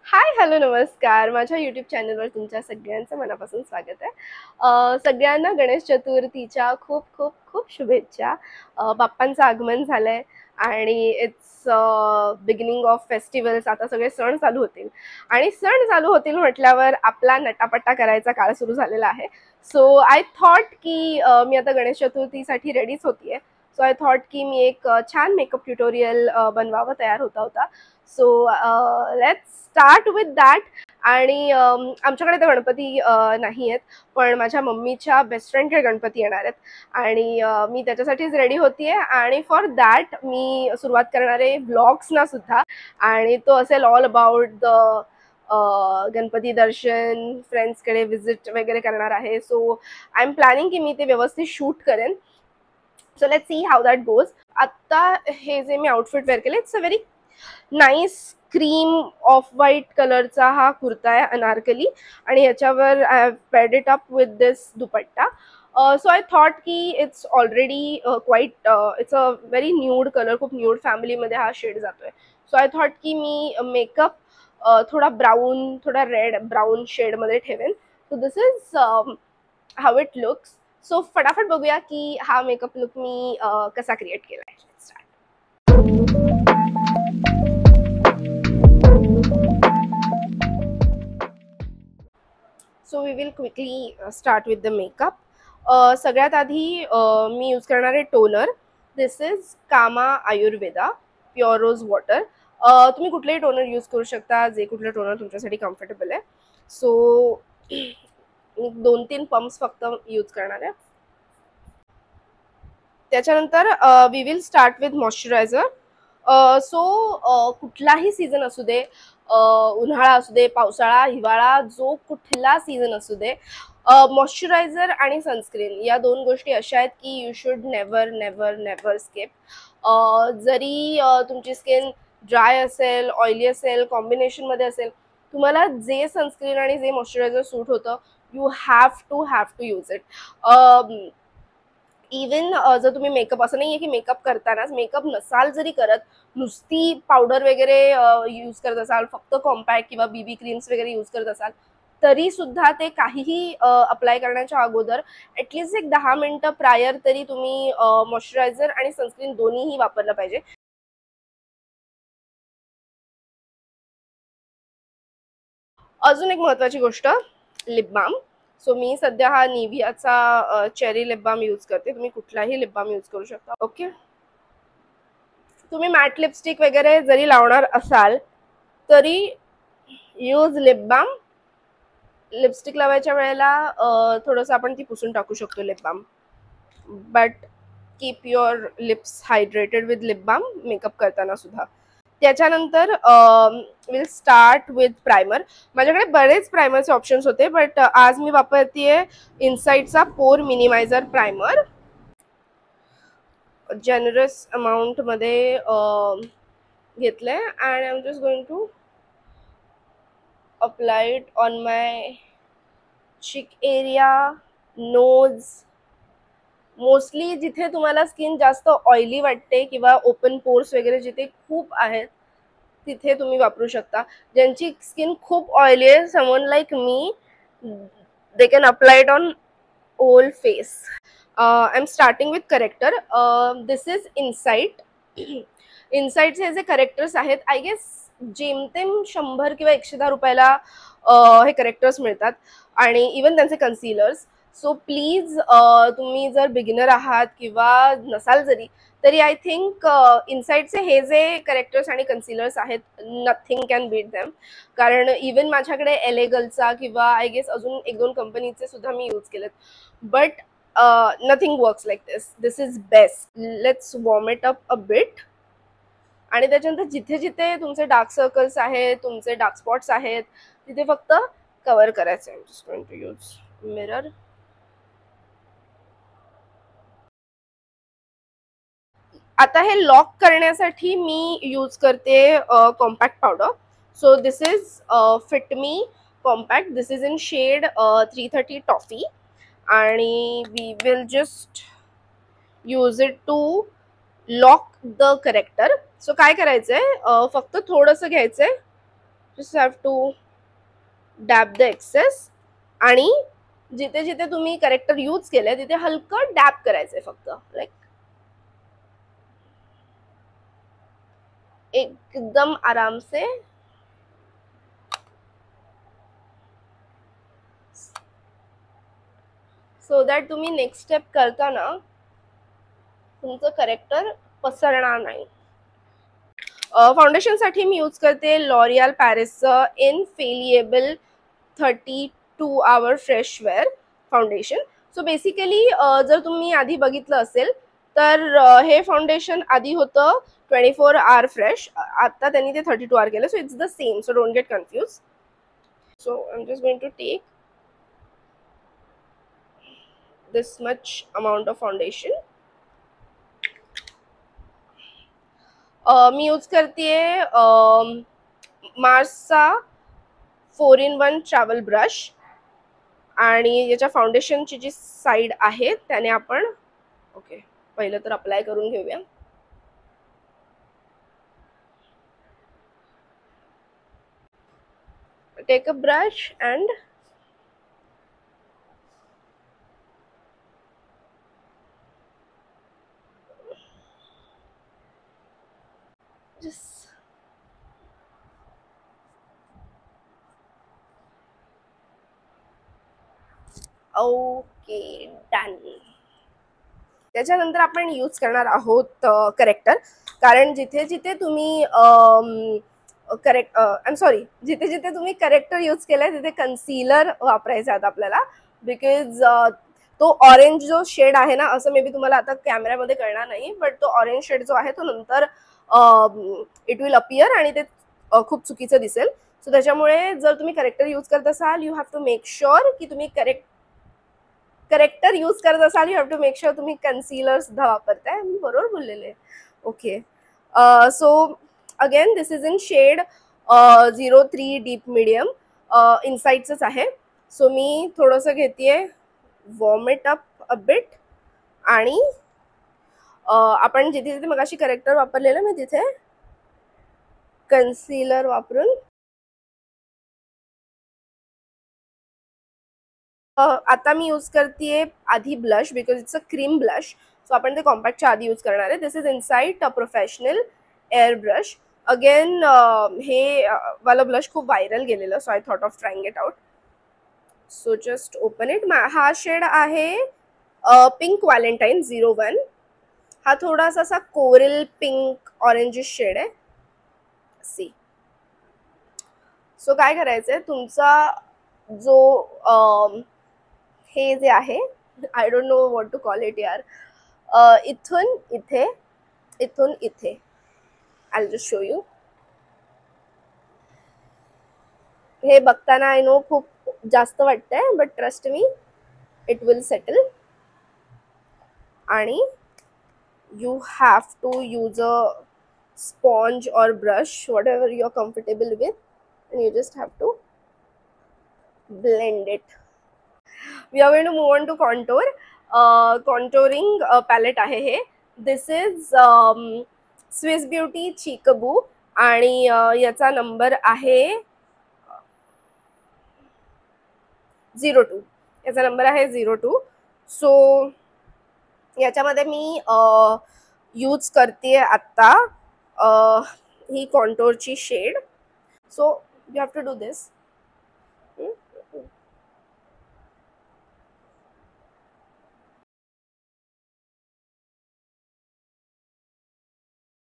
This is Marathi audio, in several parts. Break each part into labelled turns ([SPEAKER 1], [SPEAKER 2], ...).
[SPEAKER 1] हाय, हॅलो, नमस्कार. माझ्या यूट्यूब चॅनलवर तुमच्या सगळ्यांचं मनापासून स्वागत आहे. सगळ्यांना गणेश चतुर्थीच्या खूप खूप खूप शुभेच्छा. बाप्पांचं आगमन झालंय आणि इट्स बिगिनिंग ऑफ फेस्टिवल्स. आता सगळे सण चालू होतील आणि सण चालू होतील म्हटल्यावर आपला नटापट्टा करायचा काळ सुरू झालेला आहे. सो आय थॉट की मी आता गणेश चतुर्थीसाठी रेडीच होतीये. सो आय थॉट की मी एक छान मेकअप ट्युटोरियल बनवावं तयार होता. So let's start with that. आणि आमच्याकडे तर गणपती नाही आहेत, पण माझ्या मम्मीच्या बेस्ट फ्रेंडकडे गणपती येणार आहेत आणि मी त्याच्यासाठीच रेडी होतीये. आणि फॉर दॅट मी सुरुवात करणार आहे व्लॉग्सना सुद्धा, आणि तो असेल ऑल अबाउट द गणपती दर्शन, फ्रेंड्सकडे व्हिजिट वगैरे करणार आहे. सो आय एम प्लॅनिंग की मी ते व्यवस्थित शूट करेन. So let's see how that goes. आता हे जे मी आउटफिट वेअर केले, it's a very nice cream off white कलरचा हा कुर्ता आहे अनारकली, आणि ह्याच्यावर I have paired it up with this dupatta. So I thought की it's already quite it's a very nude colour, खूप न्यूड फॅमिलीमध्ये हा शेड जातोय. सो आय थॉट की मी मेकअप थोडा ब्राऊन, थोडा रेड ब्राऊन शेडमध्ये ठेवेन. So this is how it looks. So फटाफट बघूया की हा मेकअप लुक मी कसा क्रिएट केला आहे. So we will quickly start with the makeup. सगळ्यात आधी मी यूज करणार आहे टोनर. दिस इज कामा आयुर्वेदा प्युअर रोज वॉटर. तुम्ही कुठलेही टोनर यूज करू शकता, जे कुठलं टोनर तुमच्यासाठी कम्फर्टेबल आहे. सो मी 2-3 पंप्स फक्त यूज करणार आहे. त्याच्यानंतर we will start with moisturiser. So कुठलाही सीझन असू दे, उन्हाळा असू दे, पावसाळा, हिवाळा, जो कुठला सीझन असू दे, मॉइश्चरायझर आणि सनस्क्रीन या दोन गोष्टी अशा आहेत की you should never never never skip. जरी तुमची स्किन ड्राय असेल, ऑइली असेल, कॉम्बिनेशनमध्ये असेल, तुम्हाला जे सनस्क्रीन आणि जे मॉइश्चरायझर सूट होतं, you have to use it. Even जर तुम्ही मेकअप, असं नाही आहे की मेकअप करतानाच, मेकअप नसाल जरी करत, नुसती पावडर वगैरे यूज करत असाल, फक्त कॉम्पॅक्ट किंवा बीबी क्रीम्स वगैरे यूज करत असाल, तरी सुद्धा ते काहीही अप्लाय करण्याच्या अगोदर ॲटलिस्ट एक 10 मिनिटं प्रायर तरी तुम्ही मॉइश्चरायझर आणि सनस्क्रीन दोन्हीही वापरलं पाहिजे. अजून एक महत्त्वाची गोष्ट, लिप बाम. सो मी सध्या हा निव्हियाचा चेरी लिप बाम यूज करते. तुम्ही कुठलाही लिप बाम यूज करू शकता. ओके, तुम्ही मॅट लिपस्टिक वगैरे जरी लावणार असाल तरी यूज लिप बाम. लिपस्टिक लावायच्या वेळेला थोडंसं आपण ती पुसून टाकू शकतो lip balm, but keep your lips hydrated with lip balm makeup करताना सुद्धा. त्याच्यानंतर विल स्टार्ट विथ प्रायमर. माझ्याकडे बरेच प्रायमरचे ऑप्शन्स होते, बट आज मी वापरतेय इनसाइडचा पोर मिनिमायझर प्रायमर. जनरस अमाऊंटमध्ये घेतलंय and I am just going to apply it on my cheek area, nose. Mostly जिथे तुम्हाला स्किन जास्त ऑइली वाटते किंवा ओपन पोर्स वगैरे जिथे खूप आहेत तिथे तुम्ही वापरू शकता. ज्यांची स्किन खूप ऑइली आहे, someone like me, they can apply it on whole face. I am starting with corrector. This is Insight. इनसाइटचे जे करेक्टर्स आहेत, आय गेस जेमतेम 100 किंवा 110 रुपयाला हे करेक्टर्स मिळतात, आणि इवन त्यांचे कन्सिलर्स. सो प्लीज तुम्ही जर बिगिनर आहात किंवा नसाल जरी, तरी आय थिंक इनसाइटचे हे जे करेक्टर्स आणि कन्सिलर्स आहेत, नथिंग कॅन बीट देम. कारण इवन माझ्याकडे एलेगलचा किंवा आय गेस अजून 1-2 कंपनीचे सुद्धा मी यूज केलेत, but nothing works like this. This is best. Let's warm it up a bit. आणि त्याच्यानंतर जिथे जिथे तुमचे डार्क सर्कल्स आहेत, तुमचे डार्क स्पॉट्स आहेत, तिथे फक्त कव्हर करायचे. I am just going to use mirror. आता हे लॉक करण्यासाठी मी यूज करते compact powder. So this is Fit Me compact. This is in shade 330 toffee, आणि we will just use it to lock the corrector. So काय करायचंय, फक्त थोडंसं घ्यायचंय just have to dab the excess आणि जिथे जिथे तुम्ही करेक्टर यूज केलंय तिथे हलकं डॅब करायचंय फक्त, लाईक एकदम आराम से. सो दॅट तुम्ही नेक्स्ट स्टेप करताना तुमचं करेक्टर पसरणार नाही. फाउंडेशनसाठी मी यूज करते लॉरियल पॅरिसचं infallible 32 hour fresh wear foundation. So basically जर तुम्ही आधी बघितलं असेल तर हे फाउंडेशन आधी होतं 24 आवर फ्रेश, आता त्यांनी ते 32 आवर केलं. So it's the same, so don't get confuse. So I am just going to take this much amount of foundation. मी यूज करतेय मार्सचा 4-in-1 ट्रॅव्हल ब्रश आणि याच्या फाउंडेशनची जी साइड आहे त्याने आपण ओके पहिलं तर अप्लाय करून घेऊया. Take a brush and just okay done. त्याच्यानंतर आपण यूज करणार आहोत करेक्टर, कारण जिथे जिथे तुम्ही आय एम सॉरी जिथे जिथे तुम्ही करेक्टर यूज केलंय तिथे कन्सीलर वापरायचं आहे आपल्याला, बिकॉज तो ऑरेंज जो शेड आहे ना, असं मे बी तुम्हाला आता कॅमेऱ्यामध्ये कळणार नाही, बट तो ऑरेंज शेड जो आहे तो नंतर इट विल अपियर आणि ते खूप चुकीचं दिसेल. सो त्याच्यामुळे जर तुम्ही करेक्टर यूज करत असाल you have to make sure की तुम्ही करेक्टर यूज करत असाल, you have to make sure तुम्ही कन्सीलर सुद्धा वापरताय. मी बरोबर बोललेले. Okay. So again this is in shade 03 deep medium, इनसाइडचंच आहे. सो मी थोडंसं घेतेय warm it up a bit आणि आपण जिथे जिथे मगाशी करेक्टर वापरलेलं मी तिथे कन्सीलर वापरून आता मी यूज करतेय आधी blush, because it's a cream blush. So आपण ते कॉम्पॅक्टच्या आधी यूज करणार आहे. This is Insight a professional air brush. Again हे वाला ब्लश खूप व्हायरल गेलेलं, so I thought of trying it out. So just open it. हा शेड आहे पिंक व्हॅलेंटाईन 01. हा थोडासा असा कोरल पिंक ऑरेंजिश शेड आहे. सी. सो काय करायचंय, तुमचा जो हे जे आहे, I don't know what to call it यार, इथून इथे इथून इथे I will just show you. हे बघताना आय नो खूप जास्त वाटतंय, but trust me it will settle. आणि you have to use a sponge or brush, whatever you're comfortable with, and you just have to blend it. We are going to move on to contour. Contouring palette आहे हे. This is Swiss Beauty Cheekaboo आणि याचा नंबर आहे 02. याचा नंबर आहे 02. सो याच्यामध्ये मी यूज करते आता ही कॉन्टोरची shade. So you have to do this.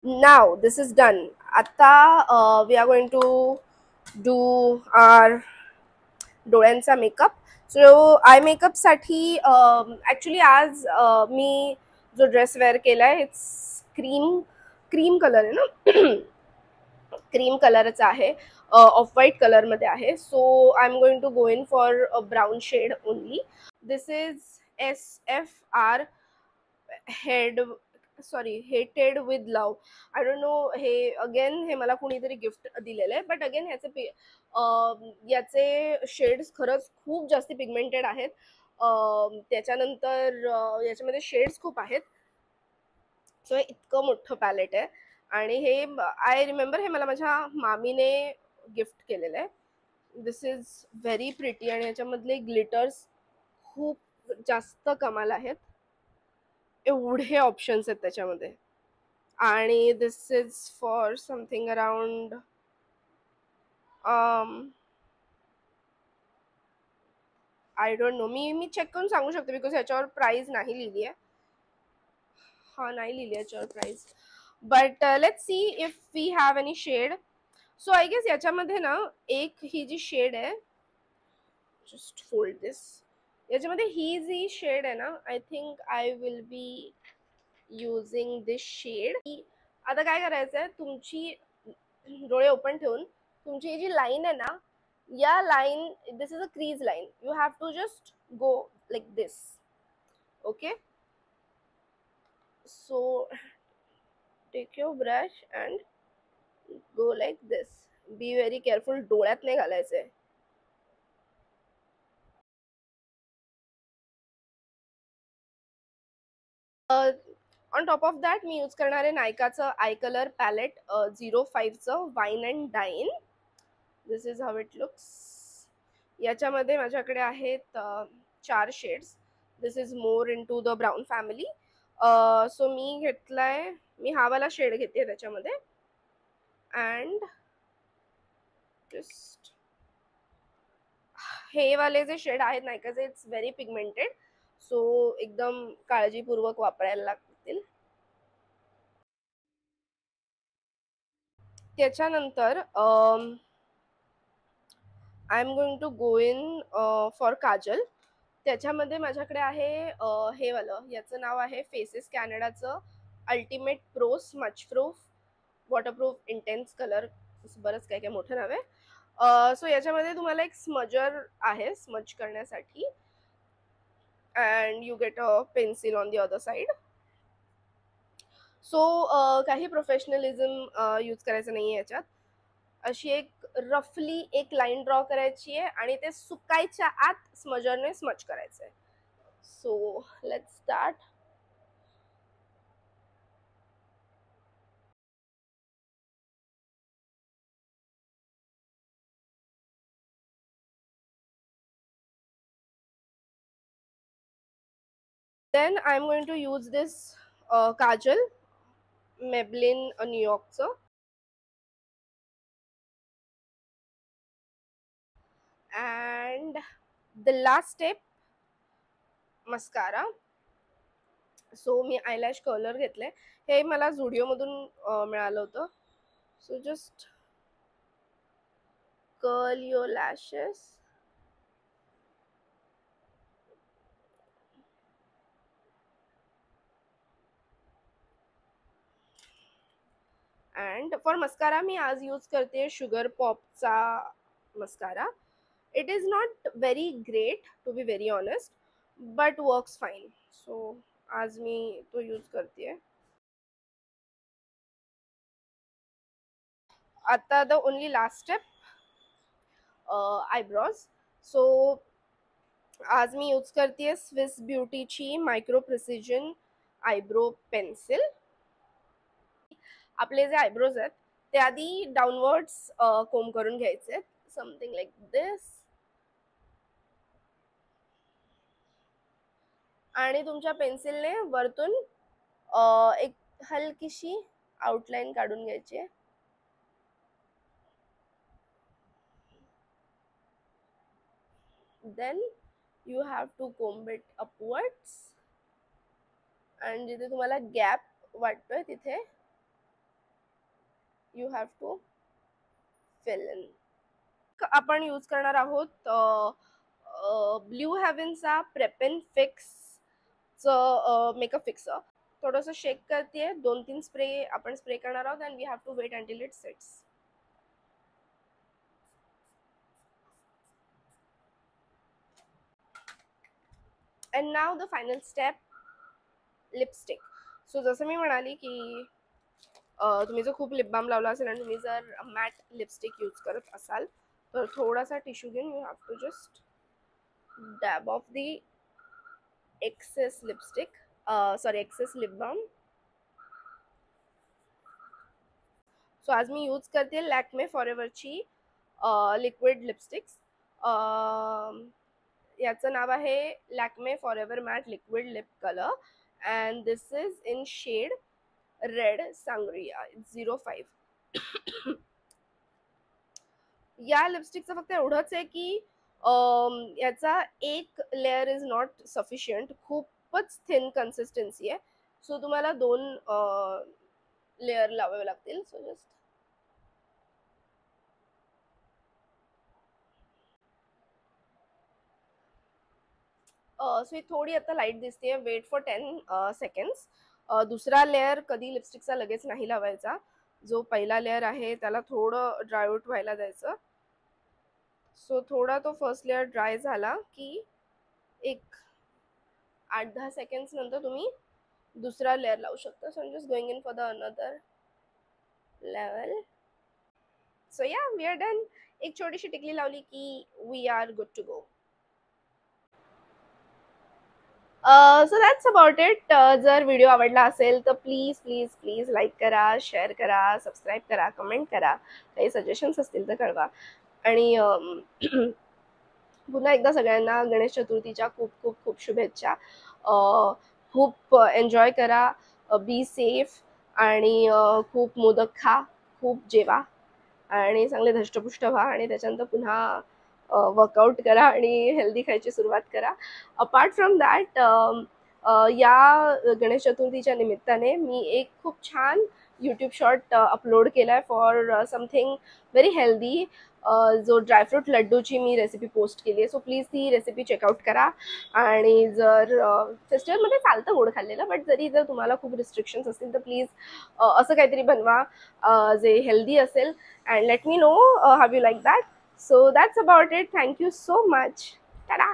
[SPEAKER 1] Now this is done. आता we are going to do our डोळ्यांचा मेकअप. सो आय मेकअप साठी ॲक्च्युली आज मी जो ड्रेस वेअर केलाय इट्स क्रीम कलर आहे ना, क्रीम कलरचा आहे, ऑफ व्हाईट कलरमध्ये आहे. So I am going to go in for a brown shade only. This is SFR hated with love. I don't know, हे अगेन हे मला कुणीतरी गिफ्ट दिलेलं आहे, बट अगेन याचे शेड्स खरंच खूप जास्त पिगमेंटेड आहेत. त्याच्यानंतर याच्यामध्ये शेड्स खूप आहेत. सो हे इतकं मोठं पॅलेट आहे आणि हे आय रिमेंबर हे मला माझ्या मामीने गिफ्ट केलेलं आहे. दिस इज व्हेरी प्रिटी आणि याच्यामधले ग्लिटर्स खूप जास्त कमाल आहेत. एवढे ऑप्शन्स आहेत त्याच्यामध्ये. आणि this is for something around I don't know. मी चेक करून सांगू शकते बिकॉज याच्यावर प्राइस नाही लिहिली आहे. हा नाही लिहिली याच्यावर price. But let's see if we have any shade. So I guess याच्यामध्ये ना एक ही जी शेड आहे, जस्ट फोल्ड दिस, याच्यामध्ये ही जी शेड आहे ना, I think I will be using this shade. आता काय करायचं आहे, तुमची डोळे ओपन ठेवून तुमची ही जी लाईन आहे ना, या line, this is a crease line, you have to just go like this. Okay, so take your brush and go like this. Be very careful, डोळ्यात नाही घालायचंय. ऑन टॉप ऑफ दॅट मी यूज करणार आहे नायकाचं आय कलर पॅलेट 05चं wine and dine. This is how it looks. याच्यामध्ये माझ्याकडे आहेत 4 shades. This is more into the brown family. So मी घेतलाय, मी हा वाला शेड घेते त्याच्यामध्ये. अँड जस्ट हे वाले जे शेड आहेत नायकाचे, इट्स व्हेरी पिगमेंटेड, सो एकदम काळजीपूर्वक वापरायला लागतील. त्याच्यानंतर I am going to go in for kajal. त्याच्यामध्ये माझ्याकडे आहे हे वालं, याचं नाव आहे फेसेस कॅनडाचं ultimate pro smudge proof waterproof intense colour. बरंच काय काय मोठं नाव आहे. सो याच्यामध्ये तुम्हाला एक स्मजर आहे स्मज करण्यासाठी, and you get a pencil on the other side. So काही प्रोफेशनलिझम यूज करायचं नाही आहे याच्यात. अशी एक रफली एक लाईन ड्रॉ करायची आहे आणि ते सुकायच्या आत स्मजरने स्मच करायचं आहे. So let's start. Then I'm going to use this kajal, Maybelline New Yorkचं. And the last step, mascara. So मी आयलॅश कलर घेतले, हे मला झुडिओमधून मिळालं होतं. So just curl your lashes. And for mascara मी आज यूज करते शुगर पॉपचा mascara. It is not very great to be very honest, but works fine. So आज मी तो यूज करते. आता the only last step, eyebrows. So आज मी यूज करते स्विस ब्युटीची मायक्रो प्रिसिजन आयब्रो पेन्सिल. आपले जे आयब्रोज आहेत ते आधी डाऊनवर्ड्स कोम करून घ्यायचे, समथिंग लाईक दिस. आणि तुमच्या पेन्सिलने वरतून एक हलकीशी आउटलाईन काढून घ्यायची. Then you have to comb it upwards. आणि जिथे तुम्हाला गॅप वाटतोय तिथे you have to fill in. आपण यूज करणार आहोत ब्ल्यू हेव्हनचा प्रेपेन फिक्सचं मेकअप फिक्सर. थोडंसं शेक करते, 2-3 स्प्रे आपण स्प्रे करणार आहोत, and we have to wait until it sets. And now the final step, lipstick. So जसं मी म्हणाली की तुम्ही जर खूप लिप बाम लावला असेल आणि तुम्ही जर मॅट लिपस्टिक यूज करत असाल तर थोडासा टिश्यू घेऊन you have to just dab off the excess lipstick, sorry excess lip balm. So आज मी यूज करते लॅक्मे फॉरएव्हरची लिक्विड लिपस्टिक्स. याचं नाव आहे Lakme forever matte liquid lip colour and this is in shade red sangria 05. या लिपस्टिकचं फक्त एवढंच आहे की याचा एक लेअर इज नॉट सफिशियंट, खूपच थिन कन्सिस्टन्सी आहे. सो तुम्हाला 2 लेअर लावावे लागतील. सो जस्ट सो ही थोडी आता लाईट दिसते. Wait for 10 seconds. दुसरा लेअर कधी लिपस्टिकचा लगेच नाही लावायचा. जो पहिला लेअर आहे त्याला थोडं ड्रायआउट व्हायला द्यायचं. सो थोडा तो फर्स्ट लेअर ड्राय झाला की एक 8-10 सेकंड्स नंतर तुम्ही दूसरा लेयर लावू शकता. So I am just going in for the another level. So yeah we are done. एक छोटीशी टिकली लावली की we are good to go. So that's about it. जर व्हिडिओ आवडला असेल तर प्लीज प्लीज प्लीज लाईक करा, शेअर करा, सबस्क्राईब करा, कमेंट करा. काही सजेशन्स असतील तर कळवा. आणि पुन्हा एकदा सगळ्यांना गणेश चतुर्थीच्या खूप खूप खूप शुभेच्छा. खूप एन्जॉय करा, बी सेफ आणि खूप मोदक खा, खूप जेवा आणि चांगले धष्टपुष्ट व्हा आणि त्याच्यानंतर पुन्हा वर्कआउट करा आणि हेल्दी खायची सुरुवात करा. अपार्ट फ्रॉम दॅट या गणेश चतुर्थीच्या निमित्ताने मी एक खूप छान यूट्यूब शॉर्ट अपलोड केला आहे फॉर समथिंग व्हेरी हेल्दी. जो ड्रायफ्रूट लड्डूची मी रेसिपी पोस्ट केली आहे. सो प्लीज ती रेसिपी चेकआउट करा. आणि जर फेस्टिवलमध्ये चालतं गोड खाल्लेलं, बट जर तुम्हाला खूप रिस्ट्रिक्शन्स असतील तर प्लीज असं काहीतरी बनवा जे हेल्दी असेल. And let me know how you like that. So that's about it. Thank you so much. Ta-da!